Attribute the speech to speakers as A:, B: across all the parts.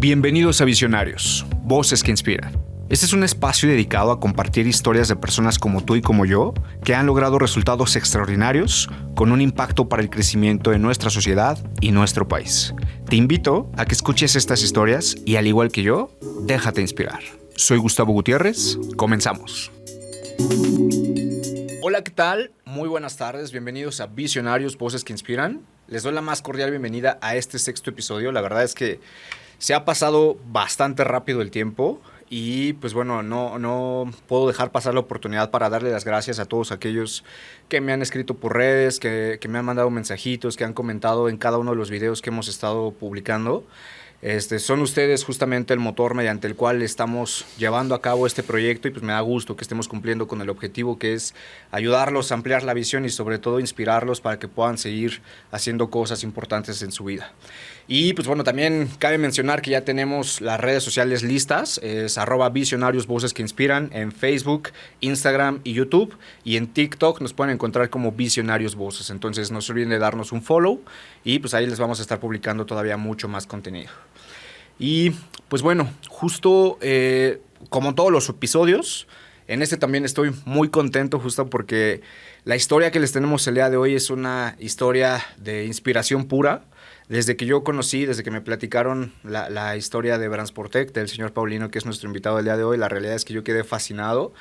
A: Bienvenidos a Visionarios, voces que inspiran. Este es un espacio dedicado a compartir historias de personas como tú y como yo que han logrado resultados extraordinarios con un impacto para el crecimiento de nuestra sociedad y nuestro país. Te invito a que escuches estas historias y, al igual que yo, déjate inspirar. Soy Gustavo Gutiérrez, comenzamos. Hola, ¿qué tal? Muy buenas tardes, bienvenidos a Visionarios, voces que inspiran. Les doy la más cordial bienvenida a este sexto episodio. La verdad es que se ha pasado bastante rápido el tiempo y pues bueno, no puedo dejar pasar la oportunidad para darle las gracias a todos aquellos que me han escrito por redes, que me han mandado mensajitos, que han comentado en cada uno de los videos que hemos estado publicando. Son ustedes justamente el motor mediante el cual estamos llevando a cabo este proyecto y pues me da gusto que estemos cumpliendo con el objetivo, que es ayudarlos a ampliar la visión y sobre todo inspirarlos para que puedan seguir haciendo cosas importantes en su vida. Y pues bueno, también cabe mencionar que ya tenemos las redes sociales listas, es @visionarios voces que inspiran en Facebook, Instagram y YouTube, y en TikTok nos pueden encontrar como Visionarios Voces. Entonces no se olviden de darnos un follow y pues ahí les vamos a estar publicando todavía mucho más contenido. Y pues bueno, justo como todos los episodios, en este también estoy muy contento justo porque la historia que les tenemos el día de hoy es una historia de inspiración pura. Desde que yo conocí, desde que me platicaron la historia de Bransportec, del señor Paulino, que es nuestro invitado del día de hoy, la realidad es que yo quedé fascinado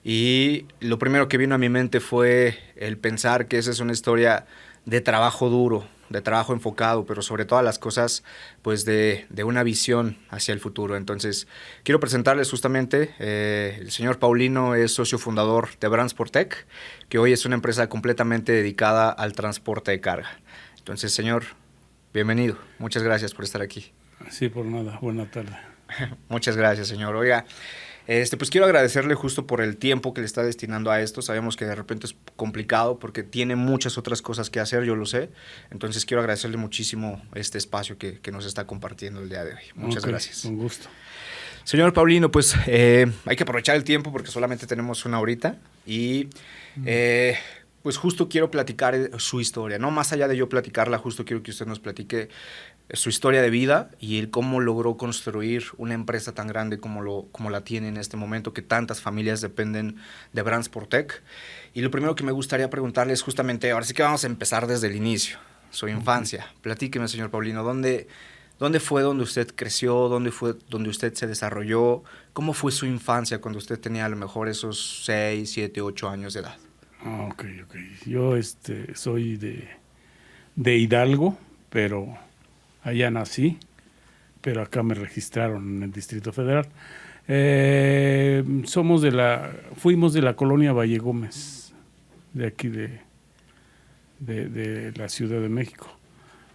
A: y lo primero que vino a mi mente fue el pensar que esa es una historia de trabajo duro, de trabajo enfocado, pero sobre todas las cosas, pues de una visión hacia el futuro. Entonces, quiero presentarles justamente, el señor Paulino es socio fundador de Bransportec, que hoy es una empresa completamente dedicada al transporte de carga. Entonces, señor, bienvenido. Muchas gracias por estar aquí.
B: Sí, por nada. Buena tarde.
A: Muchas gracias, señor. Oiga, pues quiero agradecerle justo por el tiempo que le está destinando a esto. Sabemos que de repente es complicado porque tiene muchas otras cosas que hacer, yo lo sé. Entonces quiero agradecerle muchísimo este espacio que nos está compartiendo el día de hoy. Muchas gracias.
B: Con gusto.
A: Señor Paulino, pues hay que aprovechar el tiempo porque solamente tenemos una horita y pues justo quiero platicar su historia, ¿no? Más allá de yo platicarla, justo quiero que usted nos platique su historia de vida y el cómo logró construir una empresa tan grande como la tiene en este momento, que tantas familias dependen de Bransportec. Y lo primero que me gustaría preguntarle es justamente, ahora sí que vamos a empezar desde el inicio, su infancia. Platíqueme, señor Paulino, ¿dónde fue donde usted creció? ¿Dónde fue donde usted se desarrolló? ¿Cómo fue su infancia cuando usted tenía a lo mejor esos 6, 7, 8 años de edad?
B: Ok. Yo soy de Hidalgo, pero allá nací, pero acá me registraron en el Distrito Federal. Fuimos de la colonia Valle Gómez, de aquí de la Ciudad de México.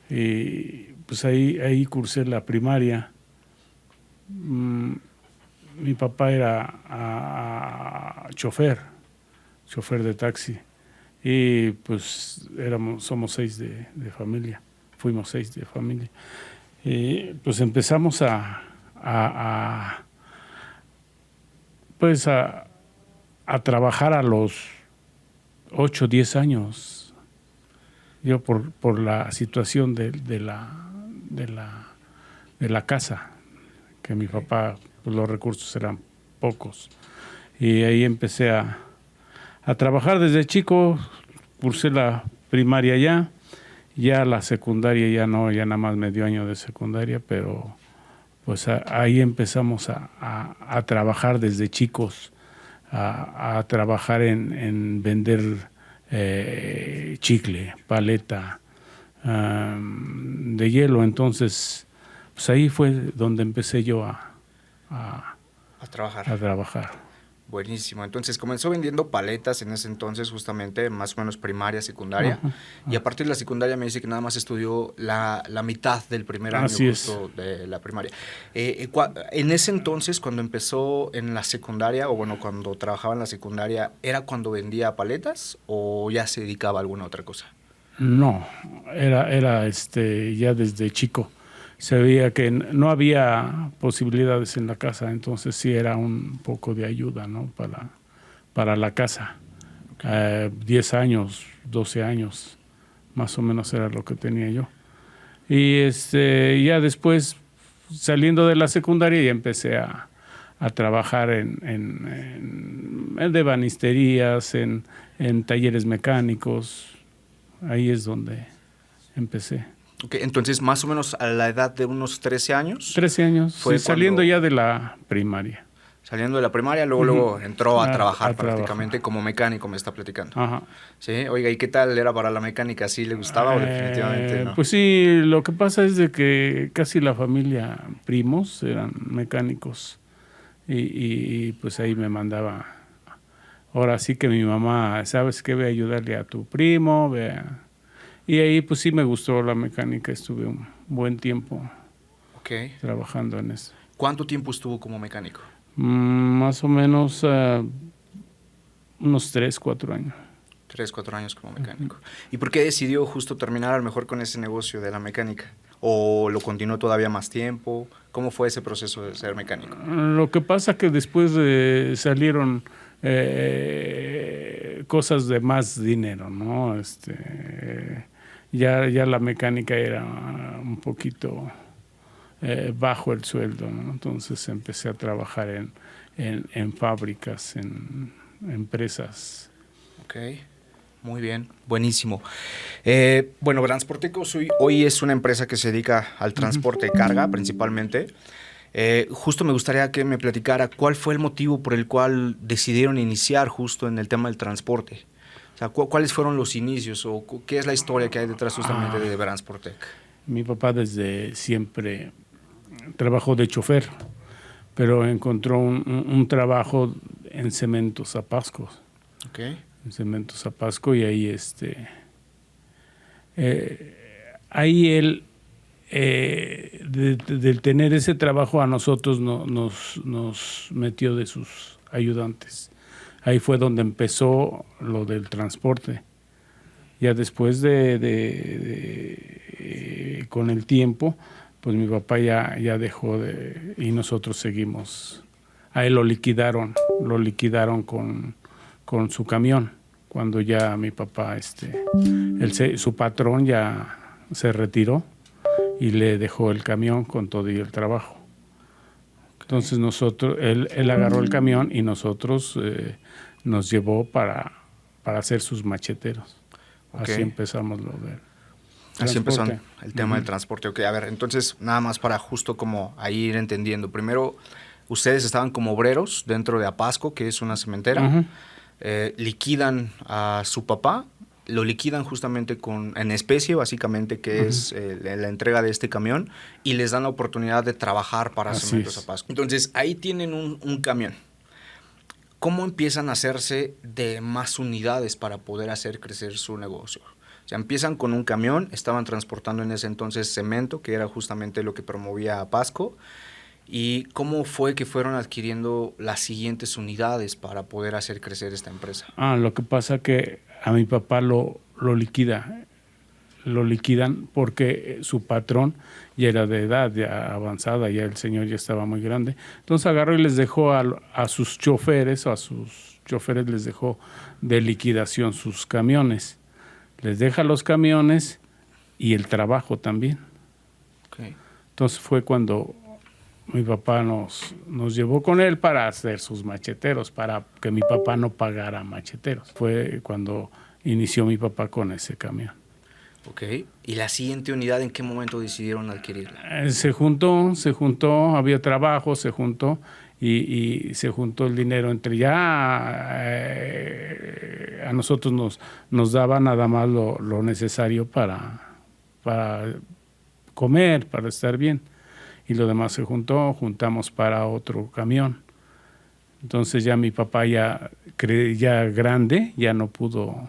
B: Y pues ahí cursé la primaria. Mi papá era chofer de taxi, y pues somos 6 de familia, fuimos 6 de familia, y pues empezamos a trabajar a los 8, 10 años, yo por la situación de la casa, que mi papá, pues los recursos eran pocos, y ahí empecé a trabajar desde chico. Cursé la primaria ya la secundaria ya no, ya nada más medio año de secundaria, pero pues ahí empezamos a trabajar desde chicos, a trabajar en vender chicle, paleta, de hielo. Entonces, pues ahí fue donde empecé yo a trabajar.
A: Buenísimo. Entonces comenzó vendiendo paletas en ese entonces, justamente, más o menos primaria, secundaria. Y a partir de la secundaria me dice que nada más estudió la mitad del primer año justo de la primaria. En ese entonces, cuando empezó en la secundaria, o bueno, cuando trabajaba en la secundaria, ¿era cuando vendía paletas o ya se dedicaba a alguna otra cosa?
B: No, era ya desde chico. Se veía que no había posibilidades en la casa, entonces sí era un poco de ayuda, ¿no? Para la casa. 10 años, 12 años, más o menos era lo que tenía yo. Y ya después saliendo de la secundaria ya empecé a trabajar en ebanisterías, en talleres mecánicos. Ahí es donde empecé.
A: Okay, entonces, más o menos a la edad de unos 13 años.
B: 13 años,
A: fue
B: sí, saliendo ya de la primaria.
A: Saliendo de la primaria, luego entró a trabajar prácticamente
B: trabajar.
A: como mecánico, me está platicando.
B: Ajá.
A: Sí, oiga, ¿y qué tal era para la mecánica? ¿Sí le gustaba o definitivamente no?
B: Pues sí, lo que pasa es de que casi la familia primos eran mecánicos y pues ahí me mandaba. Ahora sí que mi mamá, ¿sabes qué? Ve a ayudarle a tu primo, Y ahí pues sí me gustó la mecánica, estuve un buen tiempo trabajando en eso.
A: ¿Cuánto tiempo estuvo como mecánico?
B: Más o menos unos 3, 4 años.
A: 3, 4 años como mecánico. ¿Y por qué decidió justo terminar a lo mejor con ese negocio de la mecánica? ¿O lo continuó todavía más tiempo? ¿Cómo fue ese proceso de ser mecánico?
B: Lo que pasa que después salieron cosas de más dinero, ¿no? Ya la mecánica era un poquito bajo el sueldo, ¿no? Entonces empecé a trabajar en fábricas, en empresas.
A: Ok, muy bien, buenísimo. Bueno, Transporteco hoy es una empresa que se dedica al transporte de carga principalmente. Justo me gustaría que me platicara cuál fue el motivo por el cual decidieron iniciar justo en el tema del transporte. O sea, ¿cuáles fueron los inicios o qué es la historia que hay detrás justamente de Transportec?
B: Mi papá desde siempre trabajó de chofer, pero encontró un trabajo en Cementos Zapasco.
A: Okay.
B: En Cementos Zapasco y ahí ahí él del tener ese trabajo a nosotros nos metió de sus ayudantes. Ahí fue donde empezó lo del transporte. Ya después con el tiempo, pues mi papá ya dejó y nosotros seguimos. A él lo liquidaron con su camión. Cuando ya mi papá, su patrón ya se retiró y le dejó el camión con todo y el trabajo. Entonces él agarró el camión y nosotros nos llevó para hacer sus macheteros. Así empezamos lo del transporte.
A: Así empezó el tema del transporte. Ok, a ver, entonces nada más para justo como ahí ir entendiendo. Primero, ustedes estaban como obreros dentro de Apasco, que es una cementera. Liquidan a su papá, lo liquidan justamente en especie, básicamente, que es la entrega de este camión, y les dan la oportunidad de trabajar para Cementos Apasco. Entonces, ahí tienen un camión. ¿Cómo empiezan a hacerse de más unidades para poder hacer crecer su negocio? O sea, empiezan con un camión, estaban transportando en ese entonces cemento, que era justamente lo que promovía Apasco. ¿Y cómo fue que fueron adquiriendo las siguientes unidades para poder hacer crecer esta empresa?
B: Lo que pasa que a mi papá lo liquidan porque su patrón ya era de edad ya avanzada, ya el señor ya estaba muy grande. Entonces agarró y les dejó a sus choferes les dejó de liquidación sus camiones. Les deja los camiones y el trabajo también.
A: Okay.
B: Entonces fue cuando mi papá nos llevó con él para hacer sus macheteros, para que mi papá no pagara macheteros. Fue cuando inició mi papá con ese camión.
A: Ok. ¿Y la siguiente unidad en qué momento decidieron adquirirla?
B: Se juntó, había trabajo, se juntó y se juntó el dinero entre a nosotros nos daba nada más lo necesario para comer, para estar bien. Y lo demás se juntamos para otro camión. Entonces ya mi papá ya grande, ya no pudo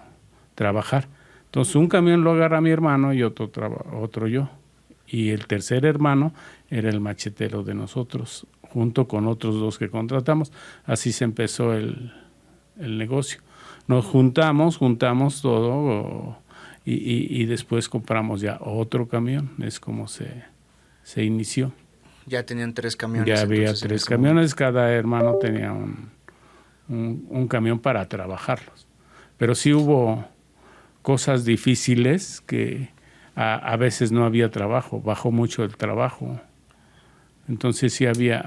B: trabajar. Entonces un camión lo agarra mi hermano y otro yo. Y el tercer hermano era el machetero de nosotros, junto con otros 2 que contratamos. Así se empezó el negocio. Nos juntamos todo y después compramos ya otro camión. Es como se inició.
A: Ya tenían 3 camiones.
B: Ya había 3 camiones, cada hermano tenía un camión para trabajarlos. Pero sí hubo cosas difíciles que a veces no había trabajo, bajó mucho el trabajo. Entonces sí había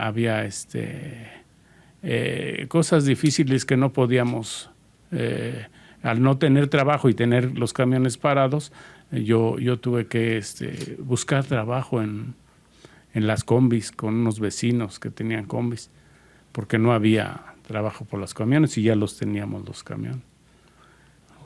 B: cosas difíciles que no podíamos, al no tener trabajo y tener los camiones parados, yo tuve que buscar trabajo en las combis con unos vecinos que tenían combis, porque no había trabajo por los camiones y ya los teníamos los camiones.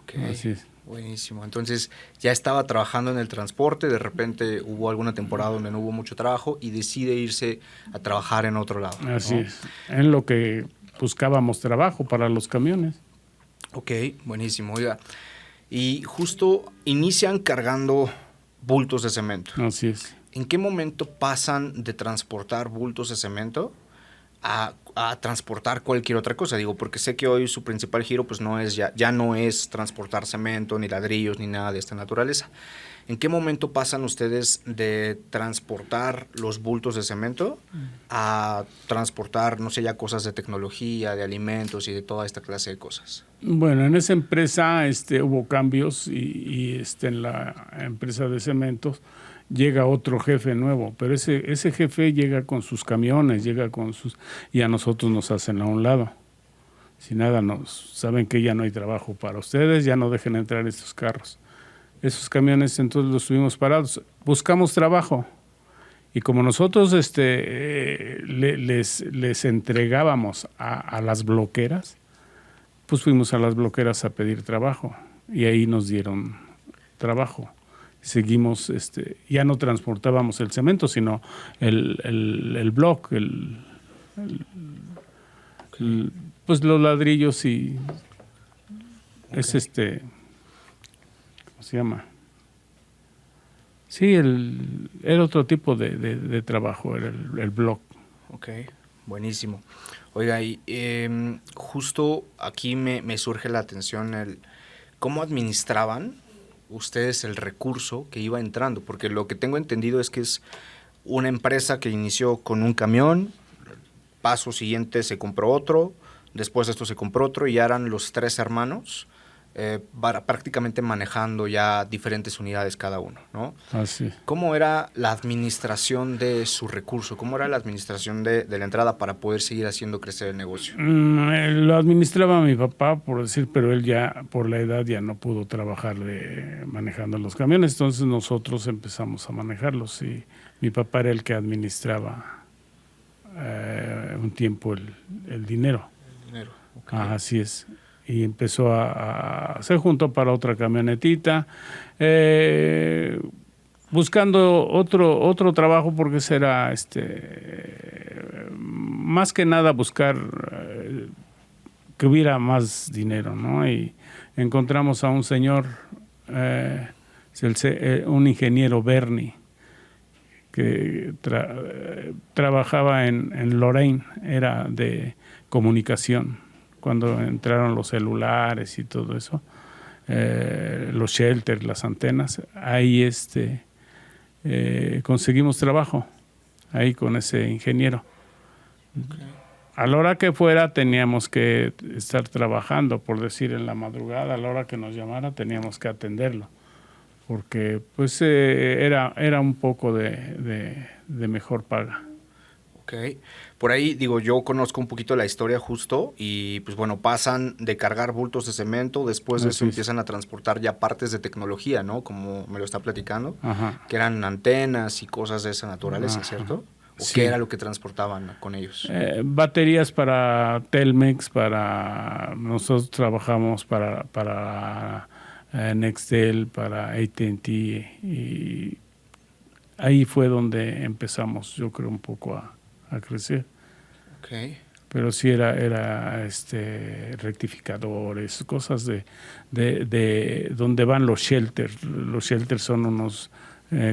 A: Ok, así es. Buenísimo. Entonces ya estaba trabajando en el transporte, de repente hubo alguna temporada donde no hubo mucho trabajo y decide irse a trabajar en otro lado.
B: Así es, en lo que buscábamos trabajo para los camiones.
A: Ok, buenísimo. Oiga, y justo inician cargando bultos de cemento.
B: Así es.
A: ¿En qué momento pasan de transportar bultos de cemento a transportar cualquier otra cosa? Digo, porque sé que hoy su principal giro pues no es ya no es transportar cemento, ni ladrillos, ni nada de esta naturaleza. ¿En qué momento pasan ustedes de transportar los bultos de cemento a transportar, no sé, ya cosas de tecnología, de alimentos y de toda esta clase de cosas?
B: Bueno, en esa empresa hubo cambios y en la empresa de cementos llega otro jefe nuevo, pero ese jefe llega con sus camiones, y a nosotros nos hacen a un lado. Si nada, saben que ya no hay trabajo para ustedes, ya no dejen entrar estos carros. Esos camiones entonces los tuvimos parados. Buscamos trabajo y como nosotros les entregábamos a las bloqueras, pues fuimos a las bloqueras a pedir trabajo y ahí nos dieron trabajo. Seguimos, ya no transportábamos el cemento, sino el block, pues los ladrillos y es ¿cómo se llama? Sí, era otro tipo de trabajo, era el block.
A: Ok, buenísimo. Oiga, y justo aquí me surge la atención cómo administraban ustedes el recurso que iba entrando, porque lo que tengo entendido es que es una empresa que inició con un camión, paso siguiente se compró otro, después de esto se compró otro y ya eran los 3 hermanos prácticamente manejando ya diferentes unidades cada uno, ¿no?
B: Así.
A: ¿Cómo era la administración de su recurso? ¿Cómo era la administración de la entrada para poder seguir haciendo crecer el negocio?
B: Lo administraba mi papá, por decir, pero él ya por la edad ya no pudo trabajar manejando los camiones, entonces nosotros empezamos a manejarlos y mi papá era el que administraba un tiempo el dinero.
A: El dinero, okay.
B: Así es. Y empezó se juntó para otra camionetita, buscando otro trabajo porque será más que nada buscar que hubiera más dinero, ¿no? Y encontramos a un señor, un ingeniero Bernie, que trabajaba en Lorraine, era de comunicación. Cuando entraron los celulares y todo eso, los shelters, las antenas, ahí conseguimos trabajo, ahí con ese ingeniero. Okay. A la hora que fuera teníamos que estar trabajando, por decir en la madrugada, a la hora que nos llamara teníamos que atenderlo, porque pues era un poco de mejor paga.
A: Ok, por ahí digo, yo conozco un poquito la historia justo y pues bueno, pasan de cargar bultos de cemento, después de eso empiezan a transportar ya partes de tecnología, ¿no? Como me lo está platicando,
B: ajá,
A: que eran antenas y cosas de esa naturaleza, ajá, ¿cierto? ¿O sí, qué era lo que transportaban con ellos?
B: Baterías para Telmex, nosotros trabajamos para Nextel, para AT&T y ahí fue donde empezamos, yo creo, un poco a crecer.
A: Okay.
B: Pero sí era rectificadores, cosas de donde van los shelters. Los shelters son unos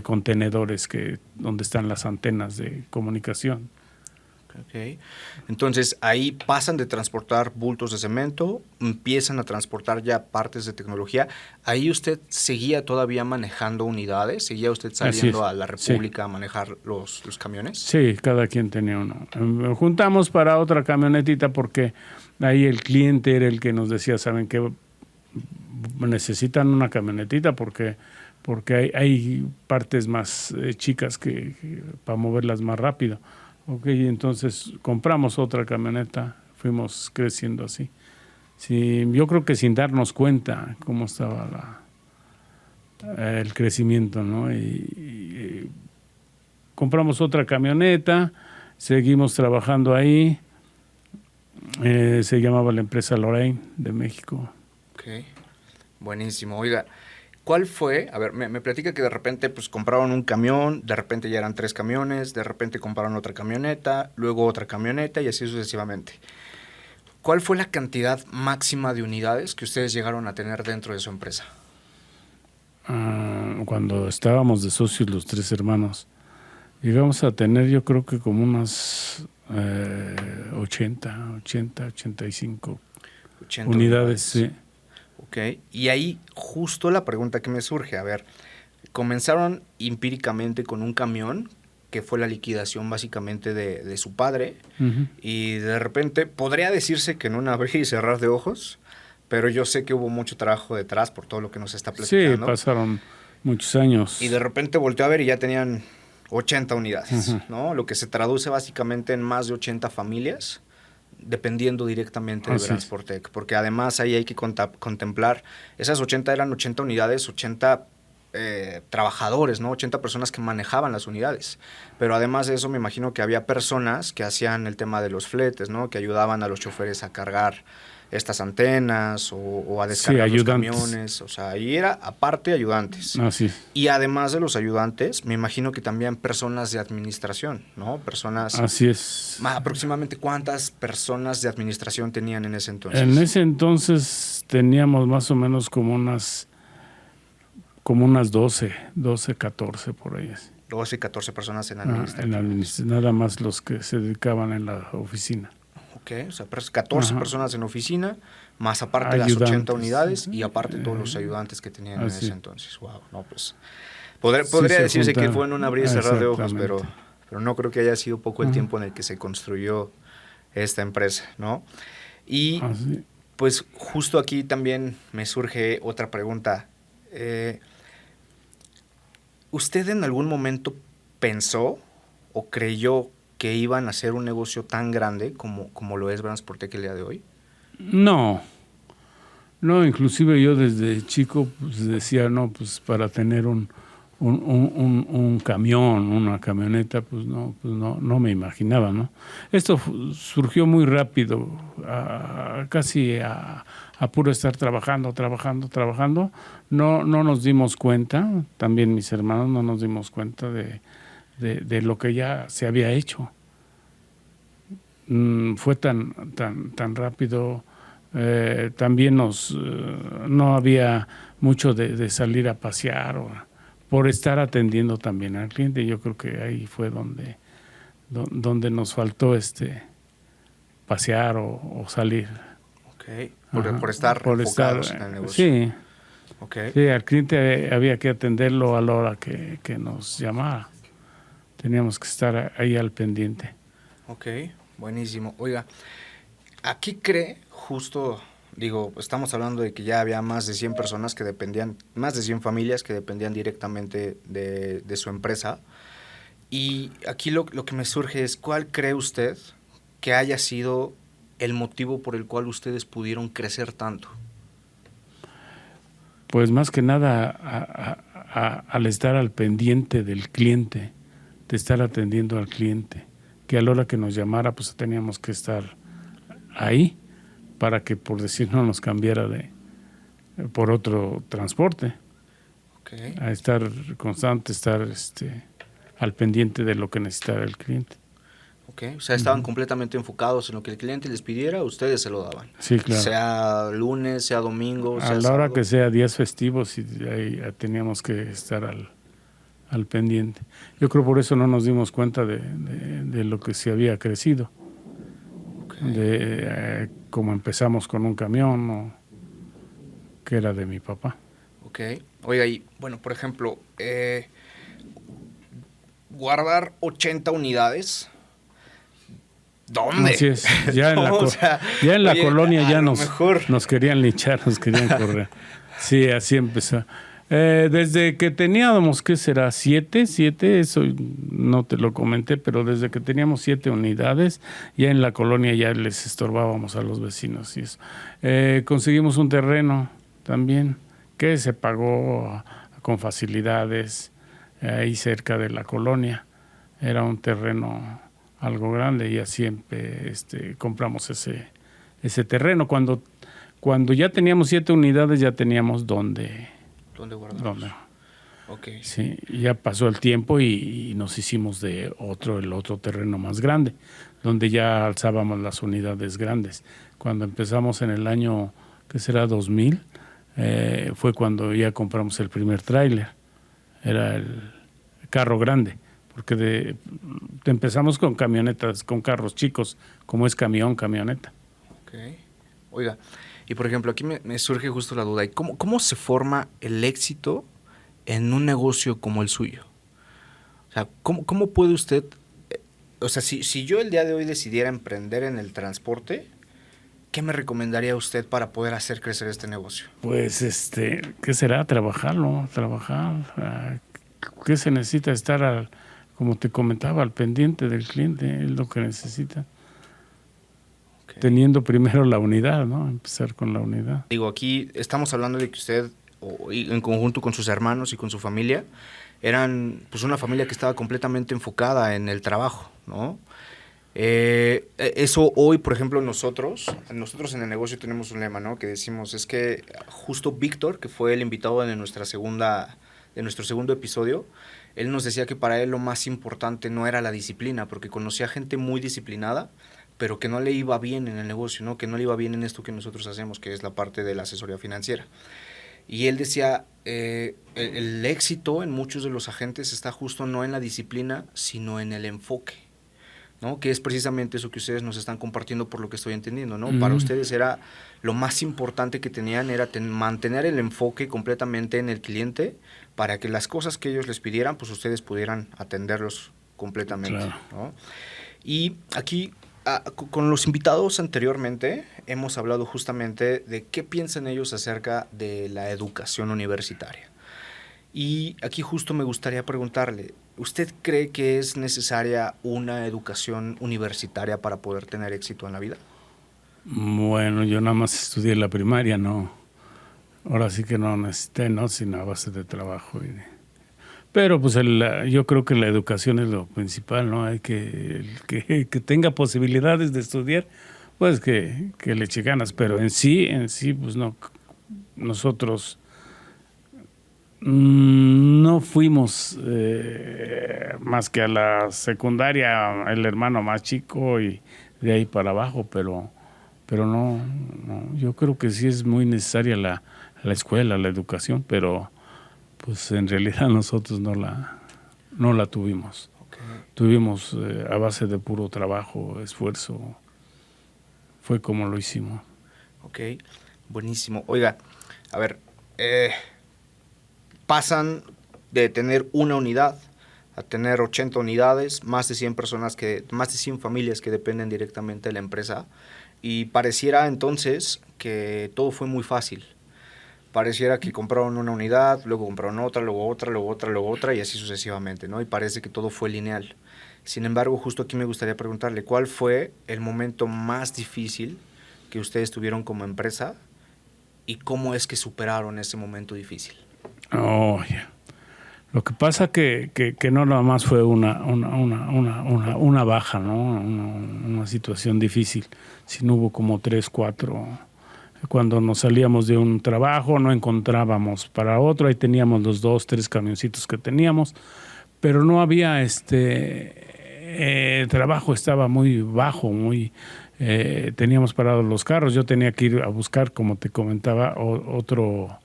B: contenedores donde están las antenas de comunicación.
A: Okay. Entonces ahí pasan de transportar bultos de cemento, empiezan a transportar ya partes de tecnología. Ahí usted seguía todavía manejando unidades, seguía usted saliendo a la República, sí, a manejar los camiones.
B: Sí, cada quien tenía uno. Juntamos para otra camionetita porque ahí el cliente era el que nos decía, ¿saben qué? Necesitan una camionetita porque hay partes más chicas que para moverlas más rápido. Ok, entonces compramos otra camioneta, fuimos creciendo así. Sí, yo creo que sin darnos cuenta cómo estaba el crecimiento, ¿no? Y compramos otra camioneta, seguimos trabajando ahí. Se llamaba la empresa Lorraine de México.
A: Ok, buenísimo. Oiga, ¿cuál fue? A ver, me platica que de repente pues compraron un camión, de repente ya eran 3 camiones, de repente compraron otra camioneta, luego otra camioneta y así sucesivamente. ¿Cuál fue la cantidad máxima de unidades que ustedes llegaron a tener dentro de su empresa?
B: Cuando estábamos de socios los 3 hermanos, llegamos a tener yo creo que como unas 85 unidades. Sí.
A: Ok, y ahí justo la pregunta que me surge, a ver, comenzaron empíricamente con un camión, que fue la liquidación básicamente de su padre, y de repente podría decirse que en un abrir y cerrar de ojos, pero yo sé que hubo mucho trabajo detrás por todo lo que nos está platicando.
B: Sí, pasaron muchos años.
A: Y de repente volteó a ver y ya tenían 80 unidades, ¿no? Lo que se traduce básicamente en más de 80 familias, dependiendo directamente de Brands4Tec, porque además ahí hay que contemplar, esas 80 eran 80 unidades, 80 trabajadores, ¿no? 80 personas que manejaban las unidades, pero además de eso me imagino que había personas que hacían el tema de los fletes, ¿no? Que ayudaban a los choferes a cargar estas antenas o a descargar los camiones, o sea, ahí era aparte ayudantes. Y además de los ayudantes, me imagino que también personas de administración, ¿no? Personas...
B: Así es.
A: Aproximadamente, ¿cuántas personas de administración tenían en ese entonces?
B: En ese entonces teníamos más o menos como unas 12, 14 por ahí.
A: 12, 14 personas en administración.
B: Nada más los que se dedicaban en la oficina.
A: Ok, o sea, 14 personas en oficina, más aparte las 80 unidades y aparte todos los ayudantes que tenían en ese entonces. Wow, no, pues podría decirse que fue en un abrir y cerrar de ojos, pero no creo que haya sido poco el tiempo en el que se construyó esta empresa, ¿no? Y pues justo aquí también me surge otra pregunta. ¿Usted en algún momento pensó o creyó que iban a hacer un negocio tan grande como lo es Brands4Tec el día de hoy?
B: No, inclusive yo desde chico pues decía, no, pues para tener un camión, una camioneta, pues no me imaginaba, ¿no? Esto surgió muy rápido, casi a puro estar trabajando. No nos dimos cuenta, también mis hermanos no nos dimos cuenta de lo que ya se había hecho. Fue tan rápido. También no había mucho de salir a pasear por estar atendiendo también al cliente. Yo creo que ahí fue donde nos faltó pasear o salir.
A: Okay. Por estar enfocados en el negocio.
B: Sí. Okay. Sí, al cliente había que atenderlo a la hora que nos llamara. Teníamos que estar ahí al pendiente.
A: Ok, buenísimo. Oiga, ¿a qué cree justo? Digo, estamos hablando de que ya había más de 100 personas que dependían, más de 100 familias que dependían directamente de su empresa. Y aquí lo que me surge es, ¿cuál cree usted que haya sido el motivo por el cual ustedes pudieron crecer tanto?
B: Pues más que nada al estar al pendiente del cliente, de estar atendiendo al cliente, que a la hora que nos llamara pues teníamos que estar ahí para que, por decir, no nos cambiara por otro transporte. Okay. A estar constante, estar al pendiente de lo que necesitara el cliente.
A: Okay. O sea, estaban completamente enfocados en lo que el cliente les pidiera, ustedes se lo daban.
B: Sí, claro.
A: Sea lunes, sea domingo,
B: sea la hora que sea días festivos, y ahí teníamos que estar al pendiente. Yo creo por eso no nos dimos cuenta de lo que se había crecido. Okay. Como empezamos con un camión, que era de mi papá.
A: Ok. Oiga, y bueno, por ejemplo, guardar 80 unidades... ¿Dónde?
B: Así es. Ya en la colonia ya nos querían linchar, nos querían correr. Sí, así empezó. Desde que teníamos, ¿qué será? ¿Siete? Eso no te lo comenté, pero desde que teníamos 7 unidades, ya en la colonia ya les estorbábamos a los vecinos y eso. Conseguimos un terreno también que se pagó con facilidades ahí cerca de la colonia. Era un terreno algo grande y así compramos ese terreno. Cuando ya teníamos 7 unidades, ya teníamos ¿Dónde guardarlos?
A: Okay.
B: Sí, ya pasó el tiempo y nos hicimos el otro terreno más grande, donde ya alzábamos las unidades grandes. Cuando empezamos en el año, ¿qué será? 2000, fue cuando ya compramos el primer tráiler. Era el carro grande, porque empezamos con camionetas, con carros chicos, como es camioneta.
A: Okay. Oiga, y por ejemplo, aquí me surge justo la duda. ¿Cómo se forma el éxito en un negocio como el suyo? O sea, ¿cómo puede usted... O sea, si yo el día de hoy decidiera emprender en el transporte, ¿qué me recomendaría usted para poder hacer crecer este negocio?
B: Pues, ¿qué será? Trabajar. ¿Qué se necesita? Estar, como te comentaba, al pendiente del cliente, es lo que necesita. Okay. Teniendo primero la unidad, ¿no? Empezar con la unidad.
A: Digo, aquí estamos hablando de que usted, en conjunto con sus hermanos y con su familia, eran pues una familia que estaba completamente enfocada en el trabajo, ¿no? Eso hoy, por ejemplo, nosotros en el negocio tenemos un lema, ¿no? Que decimos, es que justo Víctor, que fue el invitado de nuestro segundo episodio, él nos decía que para él lo más importante no era la disciplina, porque conocía gente muy disciplinada, pero que no le iba bien en el negocio, ¿no? Que no le iba bien en esto que nosotros hacemos, que es la parte de la asesoría financiera. Y él decía, el éxito en muchos de los agentes está justo no en la disciplina, sino en el enfoque, ¿no? Que es precisamente eso que ustedes nos están compartiendo por lo que estoy entendiendo, ¿no? Para ustedes era lo más importante que tenían era mantener el enfoque completamente en el cliente para que las cosas que ellos les pidieran, pues ustedes pudieran atenderlos completamente, claro, ¿no? Y aquí, con los invitados anteriormente, hemos hablado justamente de qué piensan ellos acerca de la educación universitaria. Y aquí justo me gustaría preguntarle, ¿usted cree que es necesaria una educación universitaria para poder tener éxito en la vida?
B: Bueno, yo nada más estudié la primaria, no. Ahora sí que no necesité, ¿no? Sino a base de trabajo. Pero pues yo creo que la educación es lo principal, ¿no? Hay que tenga posibilidades de estudiar, pues que le eche ganas. Pero en sí, pues no. Nosotros no fuimos más que a la secundaria, el hermano más chico y de ahí para abajo, pero no, yo creo que sí es muy necesaria la escuela, la educación, pero pues en realidad nosotros no la tuvimos. Okay. Tuvimos a base de puro trabajo, esfuerzo, fue como lo hicimos.
A: Ok, buenísimo. Oiga, a ver, pasan de tener una unidad a tener 80 unidades, más de 100 familias que dependen directamente de la empresa, y pareciera entonces que todo fue muy fácil. Pareciera que compraron una unidad, luego compraron otra, luego otra, luego otra, luego otra, y así sucesivamente, ¿no? Y parece que todo fue lineal. Sin embargo, justo aquí me gustaría preguntarle, ¿cuál fue el momento más difícil que ustedes tuvieron como empresa y cómo es que superaron ese momento difícil?
B: Oh, yeah. Lo que pasa que no nada más fue una baja, ¿no? Una situación difícil, sino hubo como 3, 4. Cuando nos salíamos de un trabajo no encontrábamos para otro, ahí teníamos los 2, 3 camioncitos que teníamos, pero no había trabajo, estaba muy bajo, teníamos parados los carros, yo tenía que ir a buscar, como te comentaba, otro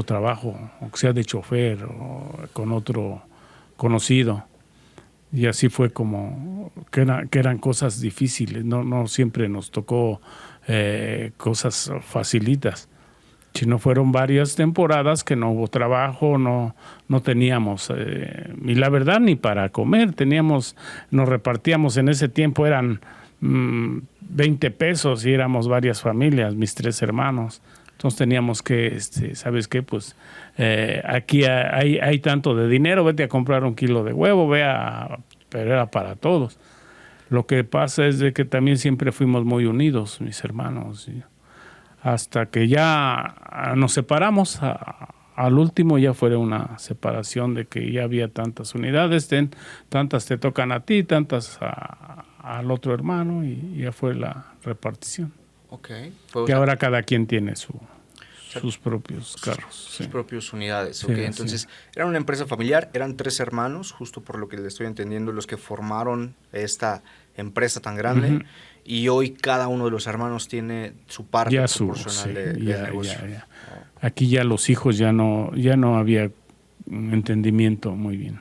B: trabajo, o sea de chofer o con otro conocido, y así fue como que eran cosas difíciles, no siempre nos tocó cosas facilitas, sino fueron varias temporadas que no hubo trabajo, no teníamos, y la verdad ni para comer, nos repartíamos en ese tiempo, eran 20 pesos y éramos varias familias, mis 3 hermanos, Entonces teníamos que, ¿sabes qué? Pues aquí hay tanto de dinero, vete a comprar 1 kilo de huevo, pero era para todos. Lo que pasa es de que también siempre fuimos muy unidos, mis hermanos. Hasta que ya nos separamos, al último ya fue una separación de que ya había tantas unidades, tantas te tocan a ti, tantas al otro hermano, y ya fue la repartición.
A: Okay.
B: Que ahora cada quien tiene sus propios carros.
A: Sus propias unidades.
B: Sí,
A: Okay. Entonces, era una empresa familiar, eran 3 hermanos, justo por lo que le estoy entendiendo, los que formaron esta empresa tan grande. Uh-huh. Y hoy cada uno de los hermanos tiene su parte proporcional del negocio.
B: Ya. Aquí ya los hijos ya no había un entendimiento muy bien.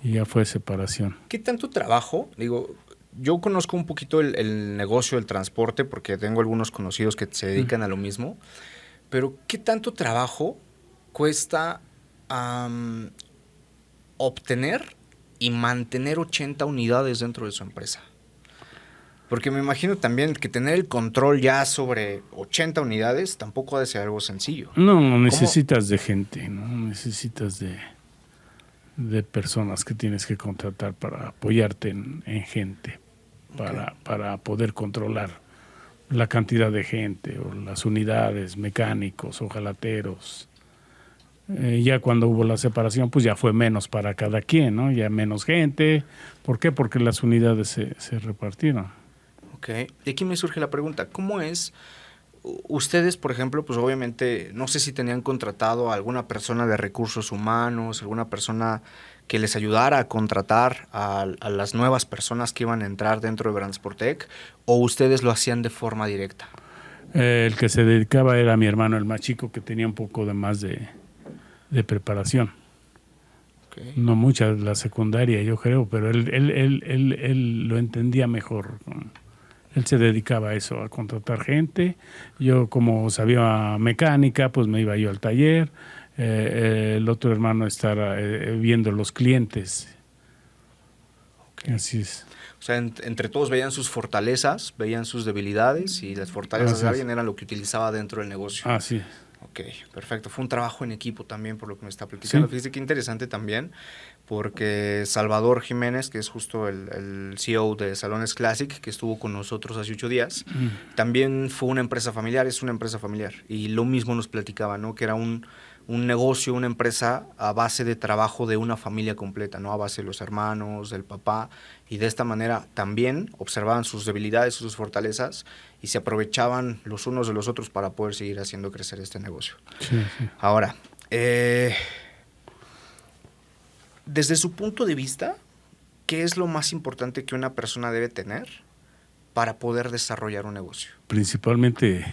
B: Y ya fue separación.
A: ¿Qué tanto trabajo? Digo, yo conozco un poquito el negocio del transporte porque tengo algunos conocidos que se dedican a lo mismo. Pero ¿qué tanto trabajo cuesta obtener y mantener 80 unidades dentro de su empresa? Porque me imagino también que tener el control ya sobre 80 unidades tampoco ha de ser algo sencillo.
B: No necesitas de gente, ¿no? Necesitas de personas que tienes que contratar para apoyarte en gente, para poder controlar la cantidad de gente o las unidades, mecánicos, ojalateros. Ya cuando hubo la separación, pues ya fue menos para cada quien, ¿no? Ya menos gente. ¿Por qué? Porque las unidades se repartieron.
A: Ok. Y aquí me surge la pregunta, ¿cómo es? Ustedes, por ejemplo, pues obviamente, no sé si tenían contratado a alguna persona de recursos humanos, alguna persona que les ayudara a contratar a las nuevas personas que iban a entrar dentro de Brands4Tech, o ustedes lo hacían de forma directa.
B: El que se dedicaba era mi hermano, el más chico, que tenía un poco de más de preparación. Okay. No mucha, la secundaria yo creo, pero él lo entendía mejor. Él se dedicaba a eso, a contratar gente. Yo, como sabía mecánica, pues me iba yo al taller. El otro hermano estar viendo los clientes. Okay. Así es.
A: O sea, entre todos veían sus fortalezas, veían sus debilidades, y las fortalezas de alguien eran lo que utilizaba dentro del negocio.
B: Así es.
A: Ok, perfecto. Fue un trabajo en equipo también, por lo que me está platicando. Sí. Fíjate qué interesante también, porque Salvador Jiménez, que es justo el CEO de Salones Classic, que estuvo con nosotros hace 8 días, también fue una empresa familiar, es una empresa familiar. Y lo mismo nos platicaba, ¿no? Que era un negocio, una empresa a base de trabajo de una familia completa, ¿no? A base de los hermanos, del papá, y de esta manera también observaban sus debilidades, sus fortalezas, y se aprovechaban los unos de los otros para poder seguir haciendo crecer este negocio.
B: Sí.
A: Ahora, desde su punto de vista, ¿qué es lo más importante que una persona debe tener para poder desarrollar un negocio?
B: Principalmente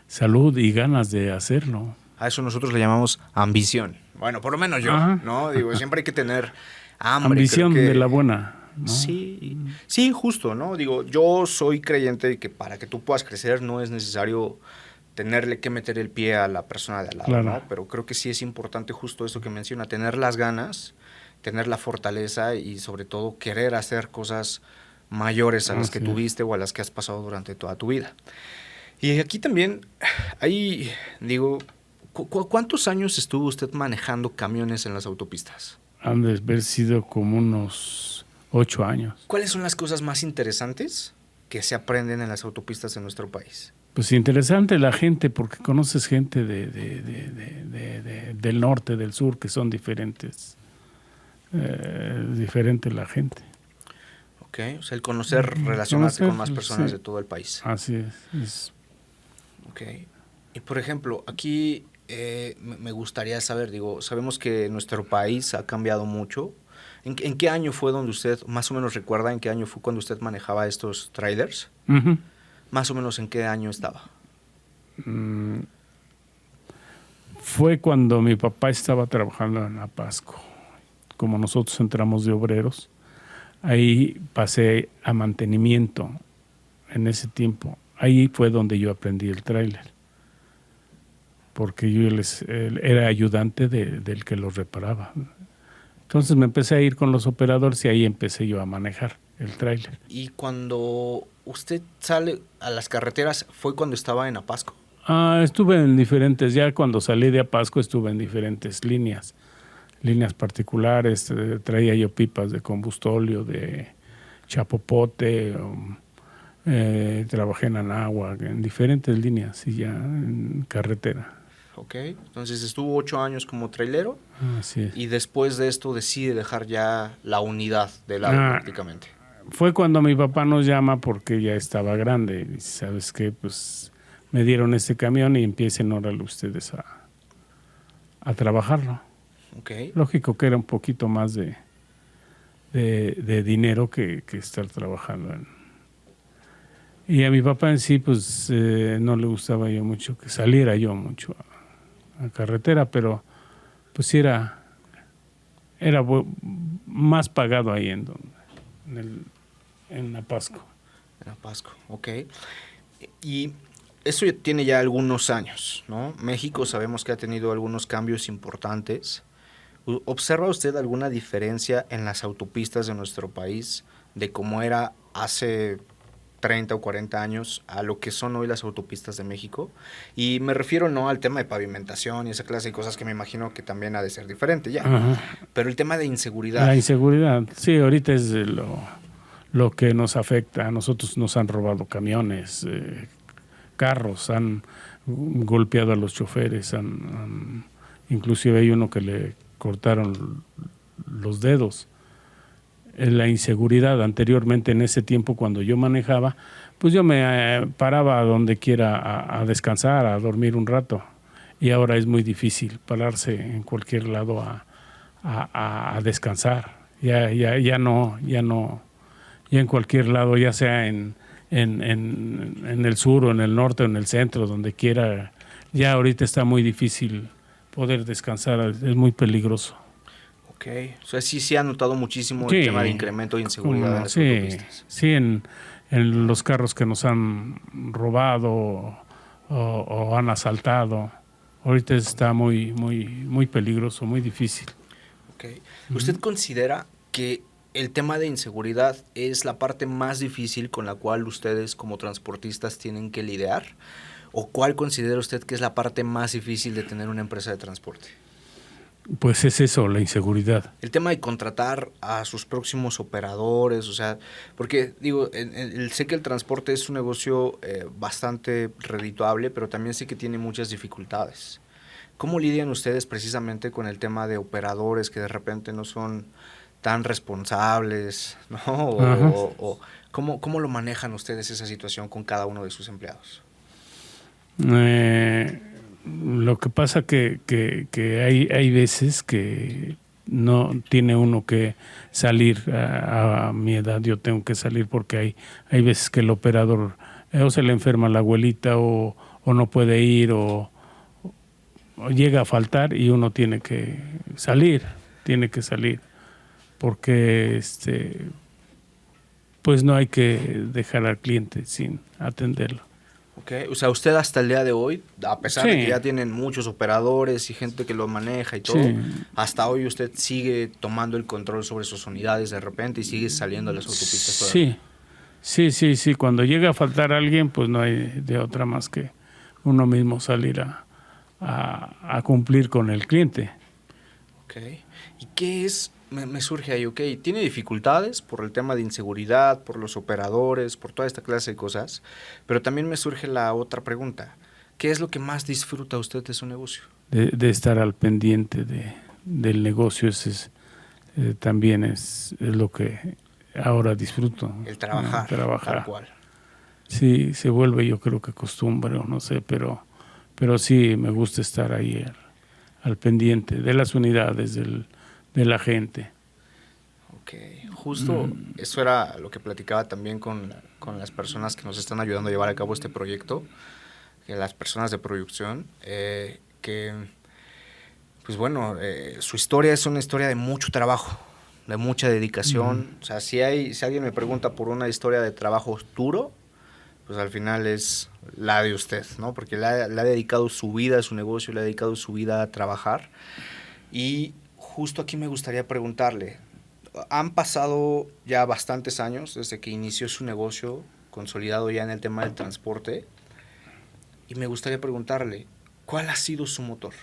B: salud y ganas de hacerlo.
A: A eso nosotros le llamamos ambición. Bueno, por lo menos yo, ¿no? Digo, siempre hay que tener hambre.
B: Ambición de la buena, ¿no?
A: Sí, justo, ¿no? Digo, yo soy creyente de que para que tú puedas crecer no es necesario tenerle que meter el pie a la persona de al lado, claro, ¿no? Pero creo que sí es importante justo eso que menciona, tener las ganas, tener la fortaleza y sobre todo querer hacer cosas mayores a las que tuviste o a las que has pasado durante toda tu vida. Y aquí también, ahí digo, ¿cuántos años estuvo usted manejando camiones en las autopistas?
B: Han de haber sido como unos 8 años.
A: ¿Cuáles son las cosas más interesantes que se aprenden en las autopistas de nuestro país?
B: Pues interesante la gente, porque conoces gente del norte, del sur, que son diferentes. Diferente la gente.
A: Ok, o sea, el relacionarse con más personas de todo el país.
B: Así es.
A: Ok. Y por ejemplo, aquí me gustaría saber, digo, sabemos que nuestro país ha cambiado mucho. ¿En qué año fue donde usted, más o menos recuerda, en qué año fue cuando usted manejaba estos trailers?
B: Uh-huh.
A: Más o menos en qué año estaba.
B: Fue cuando mi papá estaba trabajando en Apasco. Como nosotros entramos de obreros, ahí pasé a mantenimiento en ese tiempo. Ahí fue donde yo aprendí el tráiler, porque yo era ayudante del que los reparaba. Entonces me empecé a ir con los operadores y ahí empecé yo a manejar el tráiler.
A: ¿Y cuando usted sale a las carreteras fue cuando estaba en Apasco?
B: Estuve en diferentes, ya cuando salí de Apasco estuve en diferentes líneas particulares. Traía yo pipas de combustóleo, de chapopote, trabajé en Anáhuac, en diferentes líneas y ya en carretera.
A: Ok, entonces estuvo 8 años como trailero
B: Así es.
A: y después de esto decide dejar ya la unidad de lado prácticamente.
B: Fue cuando mi papá nos llama porque ya estaba grande. Y ¿sabes qué? Pues me dieron este camión y empiecen ahora ustedes a trabajarlo.
A: Okay.
B: Lógico que era un poquito más de dinero que estar trabajando. Y a mi papá en sí, pues no le gustaba yo mucho que saliera yo mucho a carretera, pero pues sí era más pagado ahí en Apasco.
A: En Apasco, ok. Y eso ya tiene ya algunos años, ¿no? México sabemos que ha tenido algunos cambios importantes. ¿Observa usted alguna diferencia en las autopistas de nuestro país de cómo era hace 30 o 40 años a lo que son hoy las autopistas de México? Y me refiero no al tema de pavimentación y esa clase de cosas que me imagino que también ha de ser diferente ya.
B: Ajá.
A: Pero el tema de inseguridad.
B: La inseguridad, sí, ahorita es lo que nos afecta. A nosotros nos han robado camiones, carros, han golpeado a los choferes, inclusive hay uno que le cortaron los dedos. La inseguridad anteriormente, en ese tiempo cuando yo manejaba, pues yo me paraba donde quiera a descansar, a dormir un rato, y ahora es muy difícil pararse en cualquier lado a descansar. Ya no, ya en cualquier lado, ya sea en el sur o en el norte o en el centro, donde quiera, ya ahorita está muy difícil poder descansar, es muy peligroso.
A: Ok, o sea, sí ha notado muchísimo el tema de incremento de inseguridad en las autopistas.
B: Sí, en los carros que nos han robado o han asaltado, ahorita está muy peligroso, muy difícil.
A: Okay. ¿Usted considera que el tema de inseguridad es la parte más difícil con la cual ustedes como transportistas tienen que lidiar? ¿O cuál considera usted que es la parte más difícil de tener una empresa de transporte?
B: Pues es eso, la inseguridad.
A: El tema de contratar a sus próximos operadores, o sea, porque digo, sé que el transporte es un negocio bastante redituable, pero también sé que tiene muchas dificultades. ¿Cómo lidian ustedes precisamente con el tema de operadores que de repente no son tan responsables, ¿no? O ¿cómo lo manejan ustedes esa situación con cada uno de sus empleados?
B: Lo que pasa que hay veces que no tiene uno que salir. A mi edad yo tengo que salir porque hay veces que el operador o se le enferma la abuelita o no puede ir o llega a faltar y uno tiene que salir porque pues no hay que dejar al cliente sin atenderlo.
A: Okay. O sea, usted hasta el día de hoy, a pesar de que ya tienen muchos operadores y gente que lo maneja y todo, hasta hoy usted sigue tomando el control sobre sus unidades de repente y sigue saliendo a las autopistas todavía.
B: Sí. Cuando llega a faltar alguien, pues no hay de otra más que uno mismo salir a cumplir con el cliente.
A: Ok. ¿Y qué es? Me surge ahí, ok, tiene dificultades por el tema de inseguridad, por los operadores, por toda esta clase de cosas, pero también me surge la otra pregunta. ¿Qué es lo que más disfruta usted de su negocio?
B: De estar al pendiente del negocio, también es lo que ahora disfruto.
A: El trabajar, tal cual.
B: Sí, se vuelve yo creo que costumbre o no sé, pero sí me gusta estar ahí al pendiente de las unidades, de la gente.
A: Ok, justo eso era lo que platicaba también con las personas que nos están ayudando a llevar a cabo este proyecto, que las personas de producción, que pues bueno, su historia es una historia de mucho trabajo, de mucha dedicación. O sea, si alguien me pregunta por una historia de trabajo duro, pues al final es la de usted, ¿no? Porque le ha dedicado su vida a su negocio, le ha dedicado su vida a trabajar. Y justo aquí me gustaría preguntarle, han pasado ya bastantes años desde que inició su negocio, consolidado ya en el tema del transporte. Y me gustaría preguntarle, ¿cuál ha sido su motor?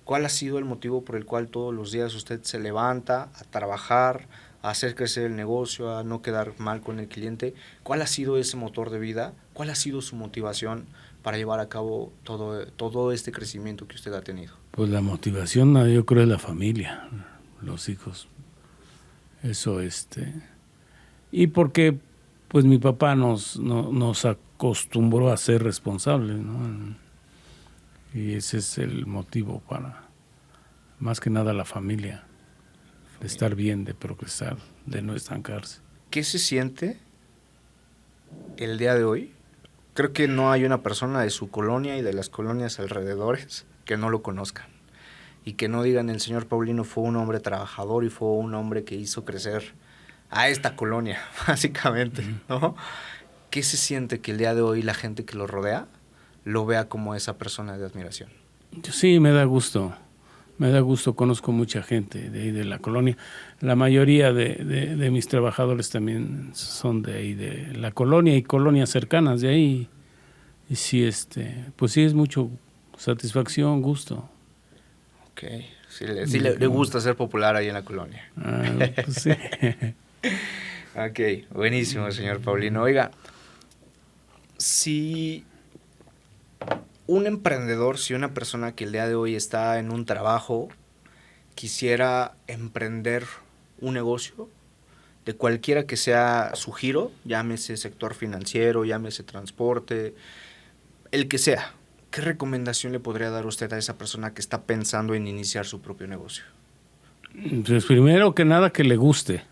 A: ¿Cuál ha sido el motivo por el cual todos los días usted se levanta a trabajar, a hacer crecer el negocio, a no quedar mal con el cliente? ¿Cuál ha sido ese motor de vida? ¿Cuál ha sido su motivación para llevar a cabo todo este crecimiento que usted ha tenido?
B: Pues la motivación, yo creo, es la familia, los hijos. Eso, y porque pues mi papá nos acostumbró a ser responsables, ¿no? Y ese es el motivo para, más que nada, la familia, de estar bien, de progresar, de no estancarse.
A: ¿Qué se siente el día de hoy? Creo que no hay una persona de su colonia y de las colonias alrededores que no lo conozcan y que no digan el señor Paulino fue un hombre trabajador y fue un hombre que hizo crecer a esta colonia, básicamente, ¿no? ¿Qué se siente que el día de hoy la gente que lo rodea lo vea como esa persona de admiración?
B: Sí, me da gusto, conozco mucha gente de ahí de la colonia. La mayoría de mis trabajadores también son de ahí, de la colonia y colonias cercanas de ahí. Y sí, pues sí es mucho satisfacción, gusto.
A: Ok, sí le gusta ser popular ahí en la colonia.
B: Pues sí.
A: Ok, buenísimo, señor Paulino. Oiga, si un emprendedor, si una persona que el día de hoy está en un trabajo, quisiera emprender un negocio, de cualquiera que sea su giro, llámese sector financiero, llámese transporte, el que sea, ¿qué recomendación le podría dar usted a esa persona que está pensando en iniciar su propio negocio?
B: Pues primero que nada que le guste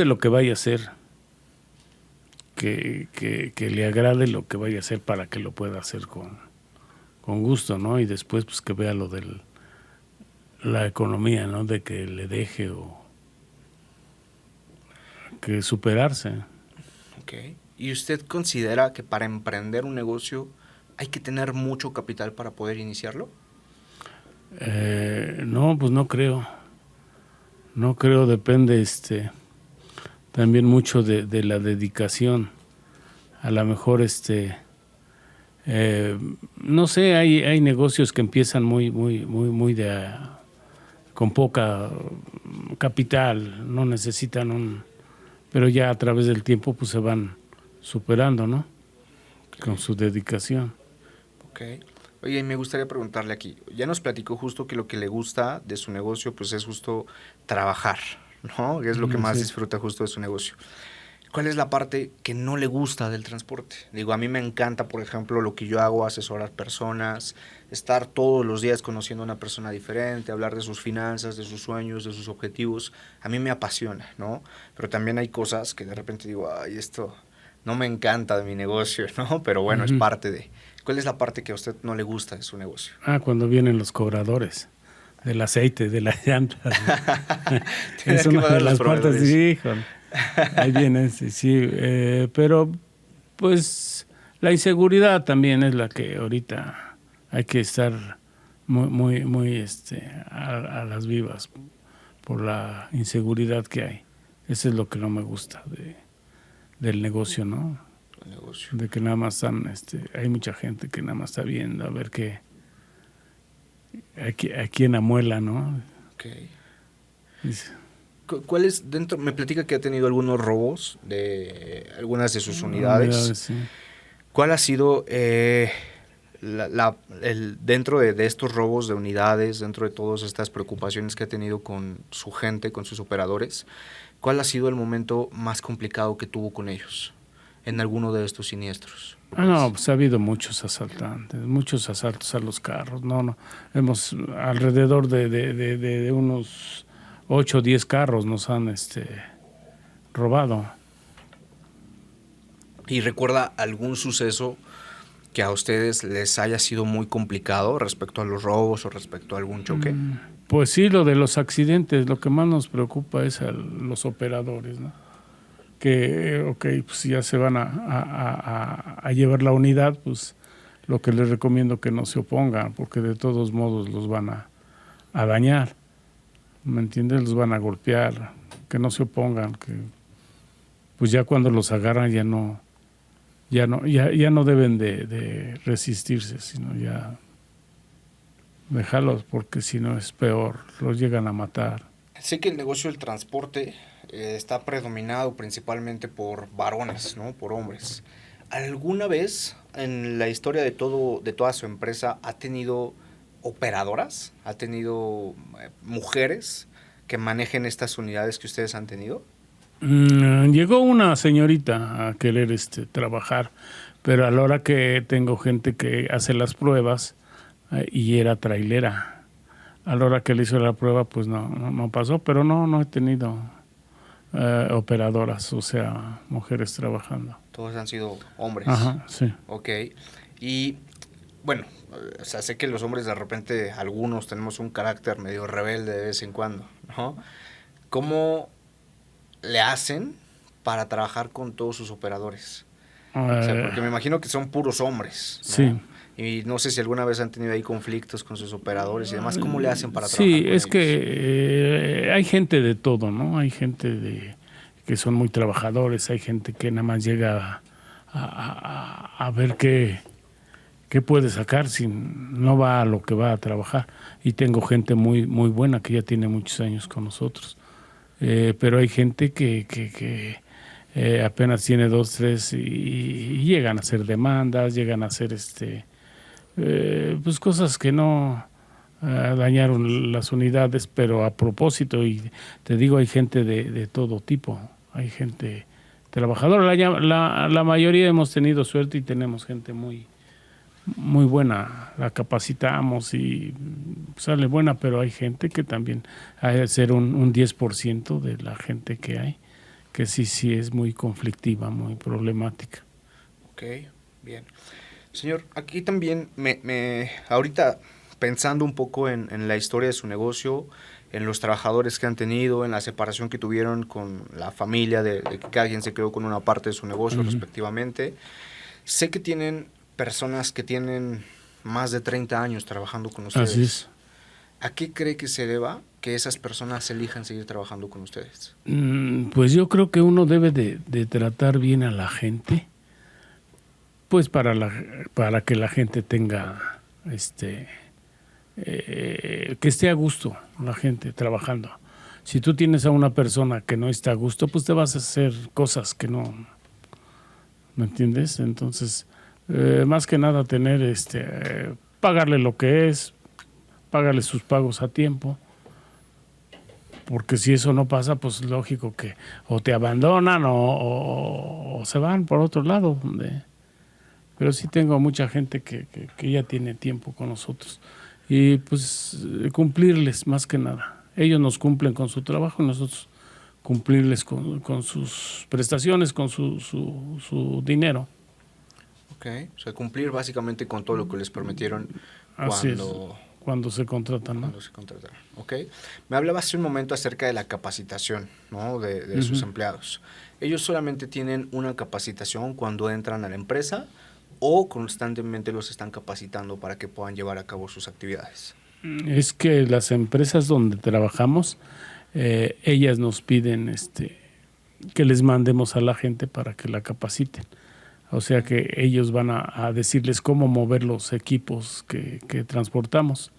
B: lo que vaya a hacer, que le agrade lo que vaya a hacer para que lo pueda hacer con gusto, ¿no? Y después pues que vea lo de la economía, ¿no? De que le deje o que superarse.
A: Ok. ¿Y usted considera que para emprender un negocio hay que tener mucho capital para poder iniciarlo?
B: No, pues no creo. No creo, depende también mucho de la dedicación. A lo mejor no sé, hay negocios que empiezan muy con poca capital, no necesitan pero ya a través del tiempo pues se van superando, ¿no? Okay. Con su dedicación.
A: Ok. Oye, y me gustaría preguntarle aquí, ya nos platicó justo que lo que le gusta de su negocio pues es justo trabajar, ¿no? Que es lo que más disfruta justo de su negocio. ¿Cuál es la parte que no le gusta del transporte? Digo, a mí me encanta, por ejemplo, lo que yo hago, asesorar personas, estar todos los días conociendo a una persona diferente, hablar de sus finanzas, de sus sueños, de sus objetivos. A mí me apasiona, ¿no? Pero también hay cosas que de repente digo, ay, esto no me encanta de mi negocio, ¿no? Pero bueno, es parte de... ¿Cuál es la parte que a usted no le gusta de su negocio?
B: Cuando vienen los cobradores del aceite, de las llantas. Es una de las partes, sí, híjole. Ahí viene, sí. Pero, pues, la inseguridad también es la que ahorita hay que estar muy a las vivas por la inseguridad que hay. Eso es lo que no me gusta del negocio, ¿no? El negocio. De que nada más están, hay mucha gente que nada más está viendo a ver a quién amuela, ¿no?
A: Okay. ¿Cuál es dentro? Me platica que ha tenido algunos robos de algunas de sus unidades.
B: Sí.
A: ¿Cuál ha sido dentro de estos robos de unidades, dentro de todas estas preocupaciones que ha tenido con su gente, con sus operadores? ¿Cuál ha sido el momento más complicado que tuvo con ellos en alguno de estos siniestros?
B: Pues ha habido muchos asaltantes, muchos asaltos a los carros. No, hemos alrededor de unos 8 o 10 carros nos han robado.
A: ¿Y recuerda algún suceso que a ustedes les haya sido muy complicado respecto a los robos o respecto a algún choque?
B: Pues sí, lo de los accidentes, lo que más nos preocupa es a los operadores, ¿no? Que, pues ya se van a llevar la unidad, pues lo que les recomiendo que no se opongan, porque de todos modos los van a dañar, ¿me entiendes? Los van a golpear, que no se opongan, que pues ya cuando los agarran ya no ya no deben de resistirse, sino ya dejarlos, porque si no es peor, los llegan a matar.
A: Sé que el negocio del transporte está predominado principalmente por varones, ¿no? Por hombres. ¿Alguna vez en la historia de toda su empresa ha tenido operadoras? ¿Ha tenido mujeres que manejen estas unidades que ustedes han tenido?
B: Llegó una señorita a querer trabajar, pero a la hora que tengo gente que hace las pruebas y era trailera, a la hora que le hizo la prueba pues no pasó, pero no he tenido operadoras, o sea, mujeres trabajando.
A: Todos han sido hombres.
B: Ajá, sí.
A: Ok. Y bueno, o sea, sé que los hombres de repente, algunos tenemos un carácter medio rebelde de vez en cuando, ¿no? ¿Cómo le hacen para trabajar con todos sus operadores? O sea, porque me imagino que son puros hombres, ¿no?
B: Sí.
A: Y no sé si alguna vez han tenido ahí conflictos con sus operadores y demás. ¿Cómo le hacen para trabajar
B: Sí,
A: con
B: es
A: ellos?
B: que hay gente de todo, ¿no? Hay gente que son muy trabajadores, hay gente que nada más llega a ver qué puede sacar si no va a lo que va a trabajar. Y tengo gente muy buena que ya tiene muchos años con nosotros. Pero hay gente que apenas tiene 2, 3 y llegan a hacer demandas, llegan a hacer pues cosas que no dañaron las unidades, pero a propósito. Y te digo, hay gente de todo tipo, hay gente trabajadora. La mayoría hemos tenido suerte y tenemos gente muy buena, la capacitamos y sale buena, pero hay gente que también hay que ser un 10% de la gente que hay, que sí es muy conflictiva, muy problemática.
A: Ok, bien. Señor, aquí también ahorita pensando un poco en la historia de su negocio, en los trabajadores que han tenido, en la separación que tuvieron con la familia, de que cada quien se quedó con una parte de su negocio respectivamente, sé que tienen personas que tienen más de 30 años trabajando con ustedes.
B: Así es.
A: ¿A qué cree que se deba que esas personas elijan seguir trabajando con ustedes?
B: Pues yo creo que uno debe de tratar bien a la gente, pues para que la gente tenga, que esté a gusto la gente trabajando. Si tú tienes a una persona que no está a gusto, pues te vas a hacer cosas que no, ¿me entiendes? Entonces, más que nada tener, pagarle lo que es, pagarle sus pagos a tiempo, porque si eso no pasa, pues lógico que o te abandonan o se van por otro lado. Pero sí tengo mucha gente que ya tiene tiempo con nosotros y pues cumplirles más que nada. Ellos nos cumplen con su trabajo y nosotros cumplirles con sus prestaciones, con su dinero.
A: Ok, o sea, cumplir básicamente con todo lo que les prometieron
B: Así es, cuando se contratan, ¿no?
A: Cuando se contrataron. Ok. Me hablaba hace un momento acerca de la capacitación, ¿no? de sus empleados. ¿Ellos solamente tienen una capacitación cuando entran a la empresa o constantemente los están capacitando para que puedan llevar a cabo sus actividades?
B: Es que las empresas donde trabajamos, ellas nos piden que les mandemos a la gente para que la capaciten. O sea que ellos van a decirles cómo mover los equipos que transportamos.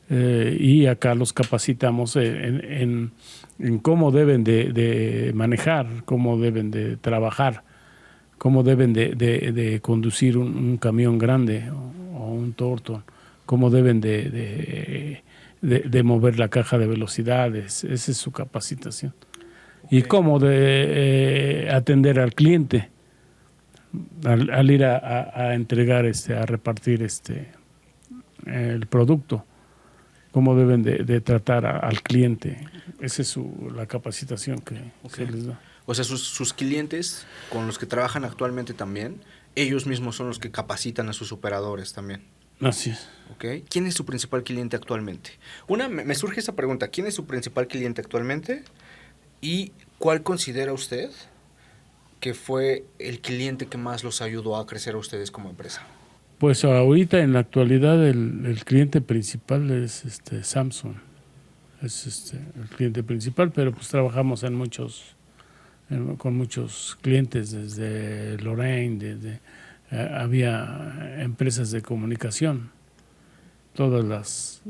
B: Y acá los capacitamos en cómo deben de manejar, cómo deben de trabajar, cómo deben de conducir un camión grande o un Torton, cómo deben de mover la caja de velocidades. Esa es su capacitación. Okay. Y cómo de atender al cliente al ir a entregar, a repartir el producto, cómo deben de tratar al cliente. Esa es la capacitación que se les da.
A: O sea, sus clientes con los que trabajan actualmente también, ellos mismos son los que capacitan a sus operadores también.
B: Así es.
A: Okay. ¿Quién es su principal cliente actualmente? Me surge esa pregunta. ¿Quién es su principal cliente actualmente? ¿Y cuál considera usted que fue el cliente que más los ayudó a crecer a ustedes como empresa?
B: Pues ahorita en la actualidad el cliente principal es Samsung. Es el cliente principal, pero pues trabajamos en muchos con muchos clientes desde Lorraine, había empresas de comunicación, todas las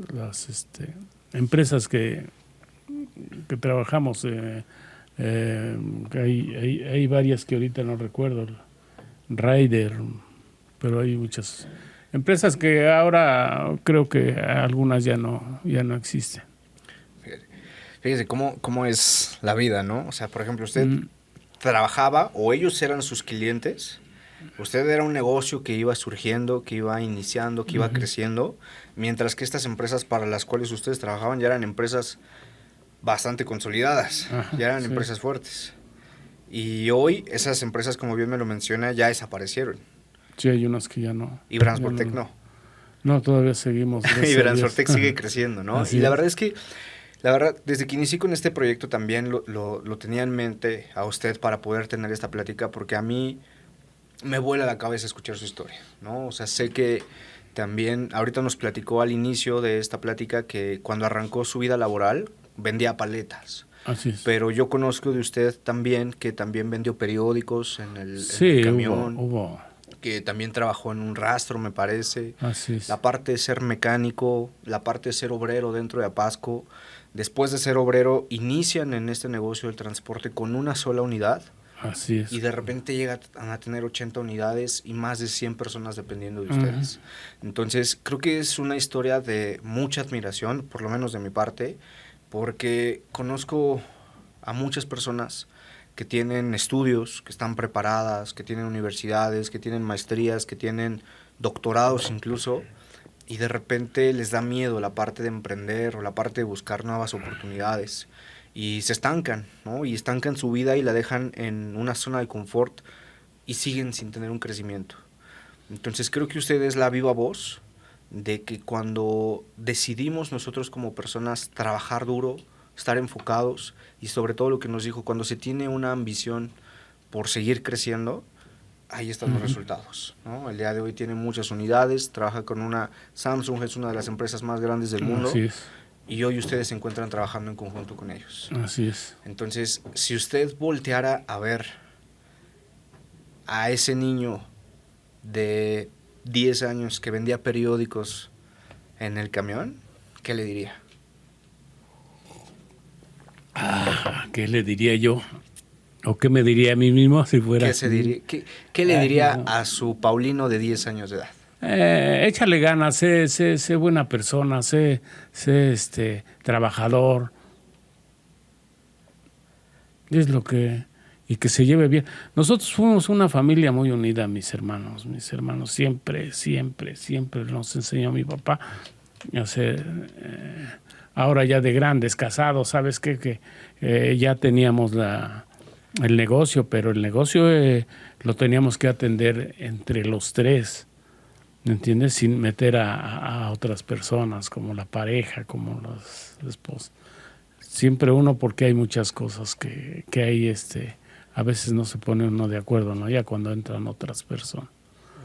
B: empresas que trabajamos, hay varias que ahorita no recuerdo, Ryder, pero hay muchas empresas que ahora creo que algunas ya no existen.
A: Fíjese cómo es la vida, ¿no? O sea, por ejemplo, usted trabajaba o ellos eran sus clientes. Usted era un negocio que iba surgiendo, que iba iniciando, que iba creciendo, mientras que estas empresas para las cuales ustedes trabajaban ya eran empresas bastante consolidadas, ya eran empresas fuertes. Y hoy esas empresas, como bien me lo menciona, ya desaparecieron.
B: Sí, hay unas que ya no.
A: Y Bransportec no.
B: No, todavía seguimos.
A: Y Bransportec sigue creciendo, ¿no?
B: Así
A: y la
B: es.
A: verdad es que, desde que inicié con este proyecto también lo tenía en mente a usted para poder tener esta plática, porque a mí me vuela la cabeza escuchar su historia, ¿no? O sea, sé que también, ahorita nos platicó al inicio de esta plática que cuando arrancó su vida laboral vendía paletas.
B: Así es.
A: Pero yo conozco de usted también que también vendió periódicos en el camión.
B: Hubo.
A: Que también trabajó en un rastro, me parece.
B: Así es.
A: La parte de ser mecánico, la parte de ser obrero dentro de Apasco. Después de ser obrero, inician en este negocio del transporte con una sola unidad.
B: Así es.
A: Y de repente llegan a tener 80 unidades y más de 100 personas dependiendo de ustedes. Entonces, creo que es una historia de mucha admiración, por lo menos de mi parte, porque conozco a muchas personas que tienen estudios, que están preparadas, que tienen universidades, que tienen maestrías, que tienen doctorados incluso, y de repente les da miedo la parte de emprender o la parte de buscar nuevas oportunidades. Y se estancan, ¿no? Y estancan su vida y la dejan en una zona de confort y siguen sin tener un crecimiento. Entonces creo que usted es la viva voz de que cuando decidimos nosotros como personas trabajar duro, estar enfocados y sobre todo lo que nos dijo, cuando se tiene una ambición por seguir creciendo, ahí están los resultados, ¿no? El día de hoy tiene muchas unidades, trabaja con una Samsung, es una de las empresas más grandes del mundo.
B: Así es.
A: Y hoy ustedes se encuentran trabajando en conjunto con ellos.
B: Así es.
A: Entonces, si usted volteara a ver a ese niño de 10 años que vendía periódicos en el camión, ¿qué le diría?
B: ¿Qué le diría yo? ¿O qué me diría a mí mismo si fuera
A: ¿Qué le diría a su Paulino de 10 años de edad?
B: Échale ganas, sé buena persona, sé trabajador. Es lo que... Y que se lleve bien. Nosotros fuimos una familia muy unida, mis hermanos. Mis hermanos siempre nos enseñó mi papá. O sea, ahora ya de grandes, casados, ¿sabes qué? Que ya teníamos el negocio, pero el negocio lo teníamos que atender entre los tres. ¿Me entiendes? Sin meter a otras personas, como la pareja, como los esposos. Siempre uno, porque hay muchas cosas que hay, a veces no se pone uno de acuerdo, ¿no? Ya cuando entran otras personas.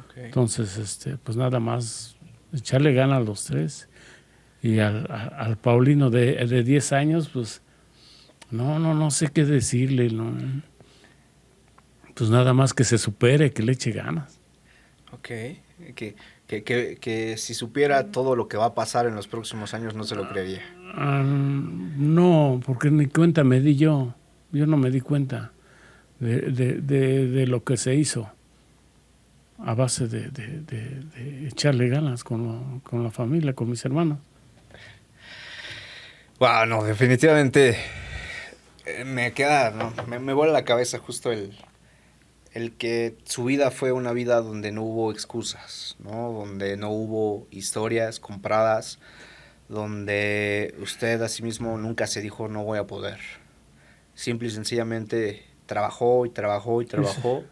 B: Okay. Entonces, pues nada más echarle ganas a los tres. Y al Paulino de 10 años, pues, no sé qué decirle, ¿no? Pues nada más que se supere, que le eche ganas.
A: Ok, que si supiera todo lo que va a pasar en los próximos años no se lo creería.
B: No, porque ni cuenta me di yo. Yo no me di cuenta de lo que se hizo a base de echarle ganas con la familia, con mis hermanos.
A: Wow, no, definitivamente me vuela la cabeza justo el que su vida fue una vida donde no hubo excusas, ¿no? Donde no hubo historias compradas, donde usted a sí mismo nunca se dijo no voy a poder. Simple y sencillamente trabajó y trabajó y trabajó.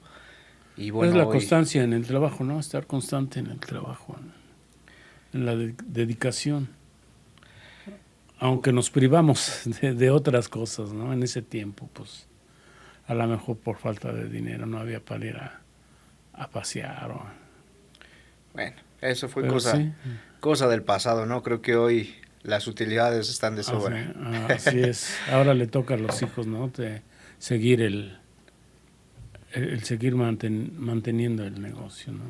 A: Sí. Y bueno,
B: es la constancia en el trabajo, ¿no? Estar constante en el trabajo, en la dedicación. Aunque nos privamos de otras cosas, ¿no? En ese tiempo, pues, a lo mejor por falta de dinero no había para ir a pasear.
A: Bueno, eso fue cosa del pasado, ¿no? Creo que hoy las utilidades están de sobra.
B: Así es. Ahora le toca a los hijos, ¿no? Seguir el el seguir manteniendo el negocio, ¿no?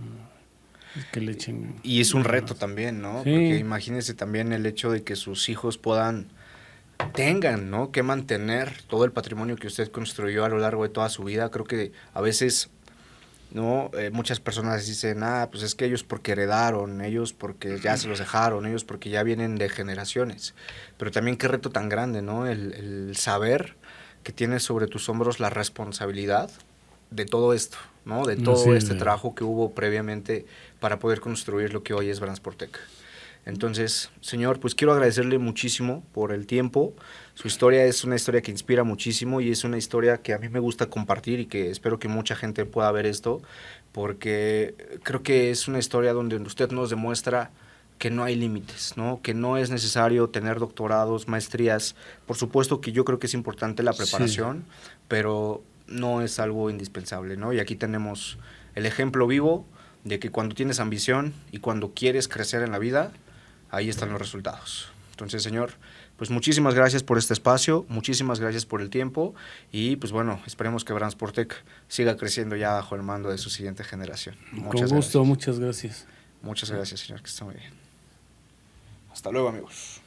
B: Es que le echen...
A: Y es un reto también, ¿no?
B: Sí.
A: Porque imagínese también el hecho de que sus hijos tengan, ¿no? Que mantener todo el patrimonio que usted construyó a lo largo de toda su vida. Creo que a veces, ¿no? Muchas personas dicen, pues es que ellos porque heredaron, ellos porque ya se los dejaron, ellos porque ya vienen de generaciones. Pero también qué reto tan grande, ¿no? El saber que tienes sobre tus hombros la responsabilidad de todo esto, ¿no? De todo este trabajo que hubo previamente para poder construir lo que hoy es Bransportec. Entonces, señor, pues quiero agradecerle muchísimo por el tiempo. Su historia es una historia que inspira muchísimo y es una historia que a mí me gusta compartir y que espero que mucha gente pueda ver esto, porque creo que es una historia donde usted nos demuestra que no hay límites, ¿no? Que no es necesario tener doctorados, maestrías. Por supuesto que yo creo que es importante la preparación, pero no es algo indispensable, ¿no? Y aquí tenemos el ejemplo vivo de que cuando tienes ambición y cuando quieres crecer en la vida, ahí están los resultados. Entonces, señor, pues muchísimas gracias por este espacio, muchísimas gracias por el tiempo y pues bueno, esperemos que Bransportec siga creciendo ya bajo el mando de su siguiente generación.
B: Con gusto, muchas gracias.
A: Muchas gracias, señor, que esté muy bien. Hasta luego, amigos.